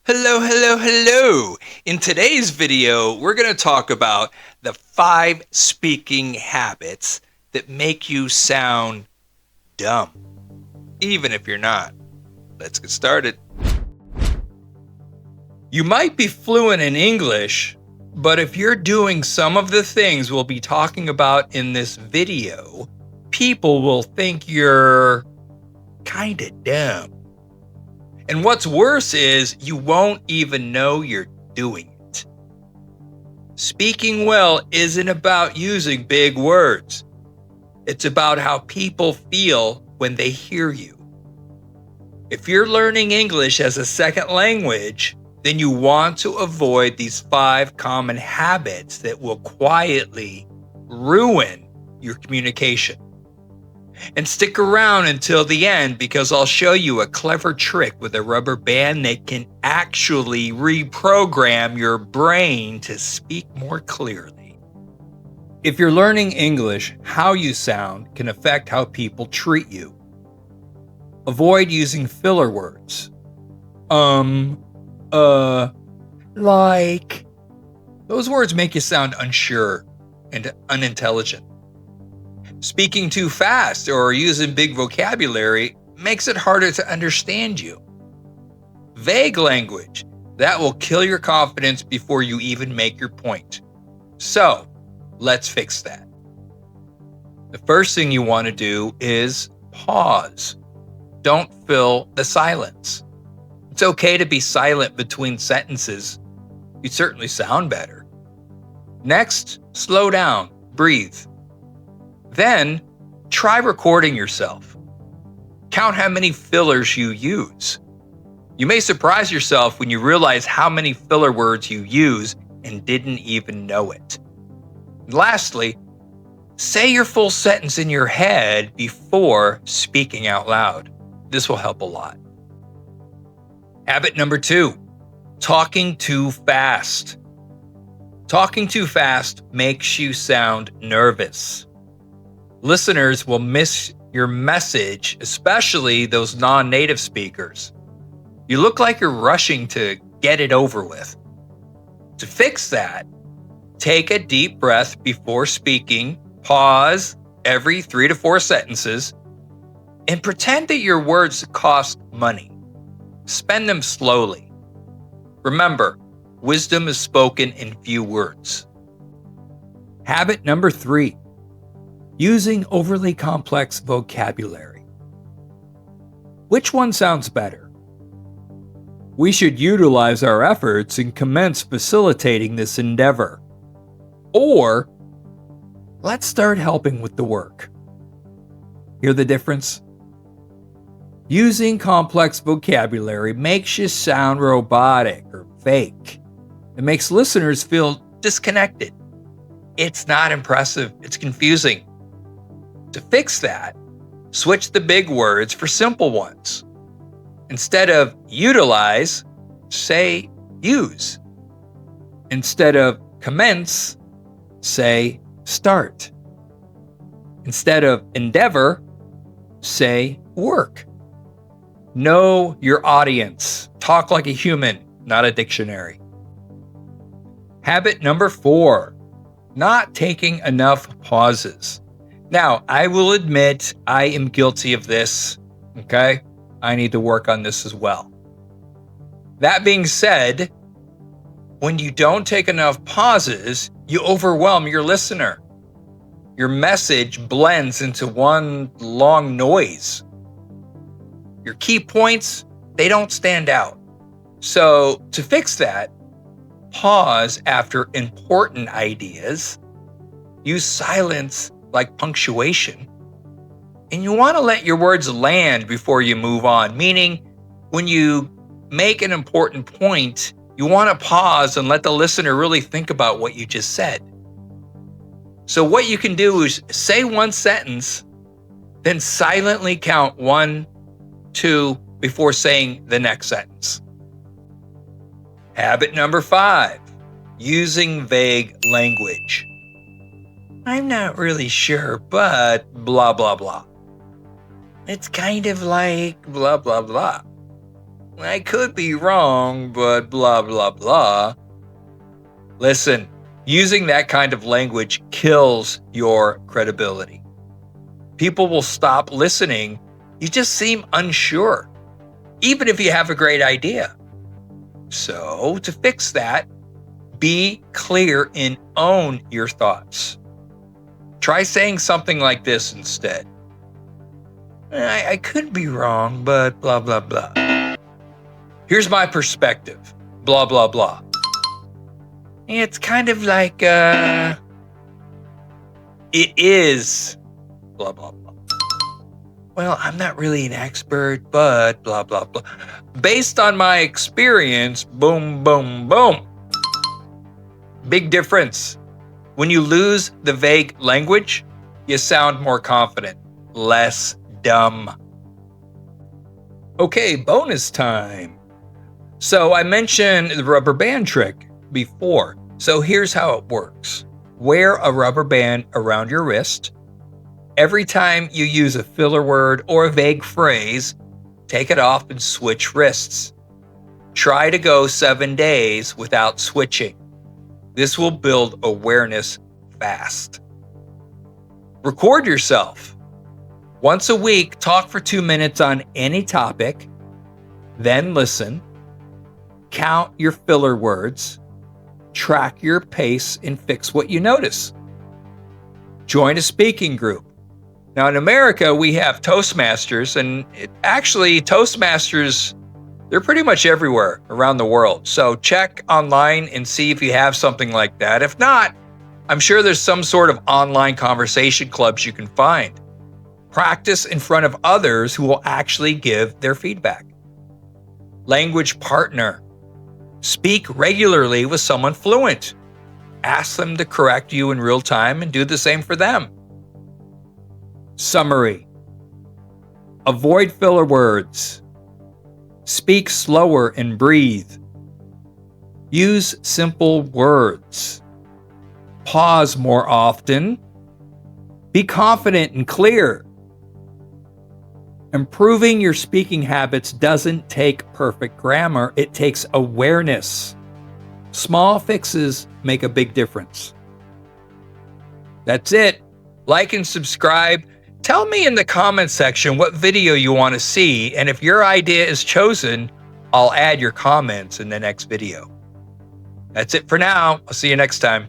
Hello, hello, hello. In today's video, we're going to talk about the 5 speaking habits that make you sound dumb, even if you're not. Let's get started. You might be fluent in English, but if you're doing some of the things we'll be talking about in this video, people will think you're kinda dumb. And what's worse is you won't even know you're doing it. Speaking well isn't about using big words. It's about how people feel when they hear you. If you're learning English as a second language, then you want to avoid these 5 common habits that will quietly ruin your communication. And stick around until the end because I'll show you a clever trick with a rubber band that can actually reprogram your brain to speak more clearly. If you're learning English, how you sound can affect how people treat you. Avoid using filler words. Like. Those words make you sound unsure and unintelligent. Speaking too fast or using big vocabulary makes it harder to understand you. Vague language, that will kill your confidence before you even make your point. So, let's fix that. The first thing you want to do is pause. Don't fill the silence. It's okay to be silent between sentences. You certainly sound better. Next, slow down, breathe. Then, try recording yourself. Count how many fillers you use. You may surprise yourself when you realize how many filler words you use and didn't even know it. And lastly, say your full sentence in your head before speaking out loud. This will help a lot. Habit number 2, talking too fast. Talking too fast makes you sound nervous. Listeners will miss your message, especially those non-native speakers. You look like you're rushing to get it over with. To fix that, take a deep breath before speaking, pause every 3 to 4 sentences, and pretend that your words cost money. Spend them slowly. Remember, wisdom is spoken in few words. Habit number 3. Using overly complex vocabulary. Which one sounds better? We should utilize our efforts and commence facilitating this endeavor. Or, let's start helping with the work. Hear the difference? Using complex vocabulary makes you sound robotic or fake. It makes listeners feel disconnected. It's not impressive, it's confusing. To fix that, switch the big words for simple ones. Instead of utilize, say use. Instead of commence, say start. Instead of endeavor, say work. Know your audience. Talk like a human, not a dictionary. Habit number 4, not taking enough pauses. Now, I will admit I am guilty of this, okay? I need to work on this as well. That being said, when you don't take enough pauses, you overwhelm your listener. Your message blends into one long noise. Your key points, they don't stand out. So, to fix that, pause after important ideas, use silence like punctuation, and you want to let your words land before you move on, meaning when you make an important point, you want to pause and let the listener really think about what you just said. So what you can do is say one sentence, then silently count 1, 2 before saying the next sentence. Habit number 5, using vague language. I'm not really sure, but blah, blah, blah. It's kind of like blah, blah, blah. I could be wrong, but blah, blah, blah. Listen, using that kind of language kills your credibility. People will stop listening. You just seem unsure, even if you have a great idea. So, to fix that, be clear and own your thoughts. Try saying something like this instead. I could be wrong, but blah, blah, blah. Here's my perspective. Blah, blah, blah. It's kind of like, it is, blah, blah, blah. Well, I'm not really an expert, but blah, blah, blah. Based on my experience, boom, boom, boom. Big difference. When you lose the vague language, you sound more confident, less dumb. Okay, bonus time. So I mentioned the rubber band trick before. So here's how it works. Wear a rubber band around your wrist. Every time you use a filler word or a vague phrase, take it off and switch wrists. Try to go 7 days without switching. This will build awareness fast. Record yourself. Once a week, talk for 2 minutes on any topic, then listen. Count your filler words, track your pace, and fix what you notice. Join a speaking group. Now in America, we have Toastmasters, and Toastmasters, they're pretty much everywhere around the world. So check online and see if you have something like that. If not, I'm sure there's some sort of online conversation clubs you can find. Practice in front of others who will actually give their feedback. Language partner. Speak regularly with someone fluent. Ask them to correct you in real time and do the same for them. Summary. Avoid filler words. Speak slower and breathe. Use simple words. Pause more often. Be confident and clear. Improving your speaking habits doesn't take perfect grammar, it takes awareness. Small fixes make a big difference. That's it. Like and subscribe. Tell me in the comments section what video you want to see, and if your idea is chosen, I'll add your comments in the next video. That's it for now. I'll see you next time.